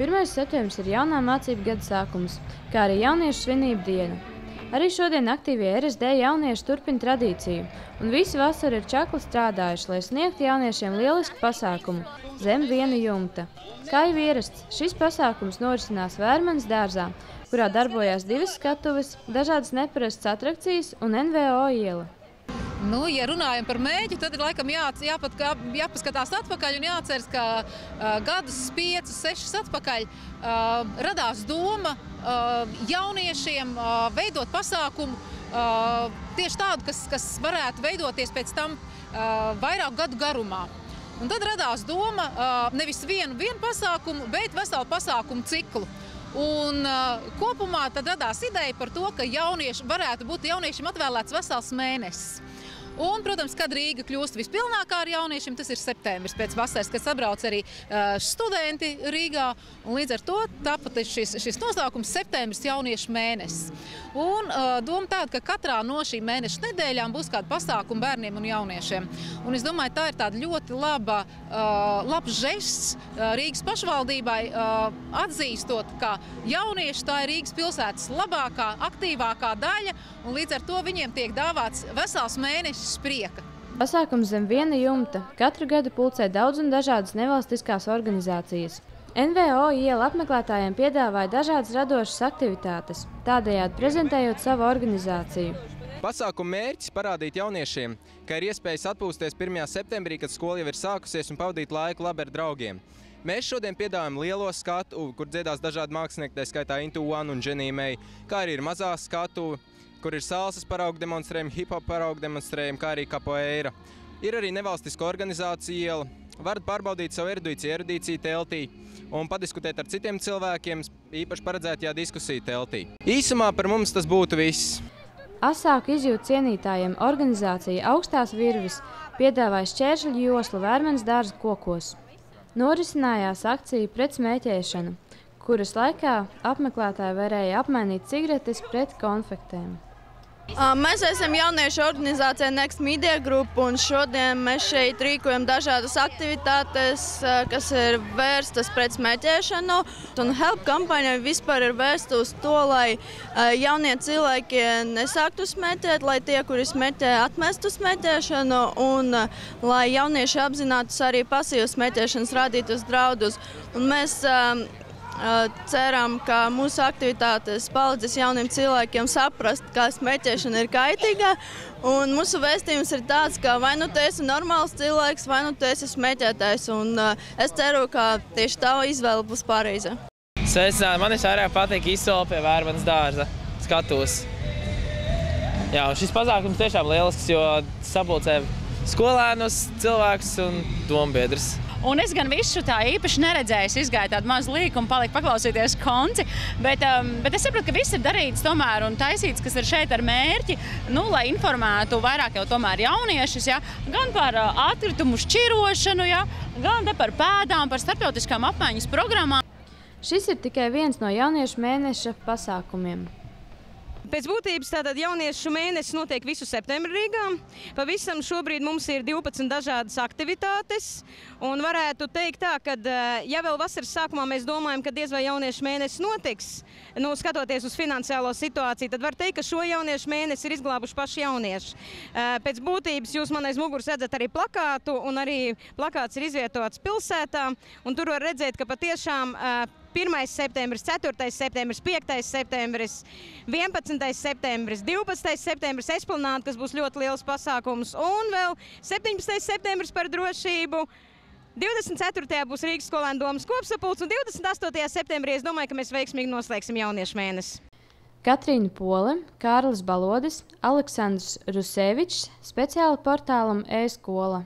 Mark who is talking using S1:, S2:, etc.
S1: 1. septembris ir jaunā mācību gada sākums, kā arī jauniešu svinību diena. Arī šodien aktīvie RSD jaunieši turpina tradīciju, un visu vasaru ir čakli strādājuši, lai sniegtu jauniešiem lielisku pasākumu zem viena jumta. Kā jau ierasts, šis pasākums norisinās Vērmanas dārzā, kurā darbojās 2 skatuves, dažādas neparastas atrakcijas un NVO iela.
S2: Ja runājam par mēģi, tad ir laikam jāpaskatās atpakaļ un jāatceras, ka gadus 5, 6 atpakaļ radās doma jauniešiem veidot pasākumu tieši tādu, kas varētu veidoties pēc tam vairāku gadu garumā. Un tad radās doma nevis vienu pasākumu, bet veselu pasākumu ciklu. Un kopumā tad radās ideja par to, ka varētu būt jauniešiem atvēlēts vesels mēnesis. Un, protams, kad Rīga kļūst vispilnākā ar jauniešiem, tas ir septembris pēc vasaras, kad sabrauc arī studenti Rīgā. Un līdz ar to tapa šis nosaukums septembris jauniešu mēnesis. Un doma tāda, ka katrā no šīm mēneša nedēļām būs kāda pasākuma bērniem un jauniešiem. Un es domāju, tā ir tāda ļoti labs žests Rīgas pašvaldībai, atzīstot, ka jaunieši tā ir Rīgas pilsētas labākā, aktīvākā daļa, un līdz ar to viņiem tiek dāvāts vesels mēnesis prieka.
S1: Pasākums zem viena jumta katru gadu pulcē daudz un dažādas nevalstiskās organizācijas. NVO iela apmeklētājiem piedāvāja dažādas radošas aktivitātes, tādējādi prezentējot savu organizāciju.
S3: Pasākuma mērķis parādīt jauniešiem, ka ir iespējas atpūsties 1. septembrī, kad skola jau ir sākusies, un pavadīt laiku labi ar draugiem. Mēs šodien piedāvājam lielo skatu, kur dziedās dažādi mākslinieki, tā skaitā Into One un Dženija Meija, kā arī ir mazā skatu, kur ir salsas paraugu demonstrējumi, hip-hop paraugu demonstrējumi, kā arī capoeira. Ir arī nevalstisko organizāciju iela. Varat pārbaudīt savu erudīciju teltī un padiskutēt ar citiem cilvēkiem, īpaši paredzētajā diskusiju teltī. Īsumā par mums tas būtu viss.
S1: Asāku izjūtu cienītājiem organizācija Augstās virves piedāvāja šķēršļu joslu Vērmanas dārza kokos. Norisinājās akcija pret smēķēšanu, kuras laikā apmeklētāji varēja apmainīt cigaretes pret konfektēm.
S4: Mēs esam jauniešu organizācija Next Media Group, un šodien mēs šeit rīkojam dažādas aktivitātes, kas ir vērstas pret smēķēšanu. Un Help kampaņa vispār ir vērsta uz to, lai jaunie cilvēki nesāktu smēķēt, lai tie, kuri smēķē, atmestu smēķēšanu, un lai jaunieši apzinātos arī pasīvas smēķēšanas radītus draudus. Un mēs ceram, ka mūsu aktivitātes palīdzēs jauniem cilvēkiem saprast, ka smēķēšana ir kaitīga. Un mūsu vēstījums ir tāds, ka vai nu tu esi normāls cilvēks, vai nu tu esi smēķētājs. Un es ceru, ka tieši tā izvēle būs pareiza.
S5: Man vairāk patīk izsole pie Vērmanas dārza skatos. Jā, un šis pasākums tiešām lielisks, jo sapulcē skolēnus, cilvēkus un dombiedrus.
S6: Un es gan visu tā īpaši neredzēju, izgāju tādu mazu līku un paliku paklausīties konci, bet es saprotu, ka viss ir darīts tomēr un taisīts, kas ir šeit ar mērķi, lai informētu vairāk jau tomēr jauniešus, gan par atkritumu šķirošanu, gan par pēdām, par starptautiskām apmaiņas programmām.
S1: Šis ir tikai viens no jauniešu mēneša pasākumiem.
S7: Pēc būtības tātad jauniešu mēnesis notiek visu septembri Rīgā. Pavisam šobrīd mums ir 12 dažādas aktivitātes. Un varētu teikt tā, ka ja vēl vasaras sākumā mēs domājam, ka diez vai jauniešu mēnesis notiks, skatoties uz finansiālo situāciju, tad var teikt, ka šo jauniešu mēnesi ir izglābuši paši jaunieši. Pēc būtības jūs man aiz muguras redzat arī plakātu, un arī plakāts ir izvietots pilsētā. Un tur var redzēt, ka patiešām 1. septembris, 4. septembris, 5. septembris, 11. septembris, 12. septembris Esplanāde, kas būs ļoti liels pasākums, un vēl 17. septembris par drošību, 24. būs Rīgas skolēnu domas kopsapulce, un 28. septembrī es domāju, ka mēs veiksmīgi noslēgsim jauniešu mēnesi.
S1: Katrīna Pole, Kārlis Balodis, Aleksandrs Rusevičs, speciāli portālam e-skola.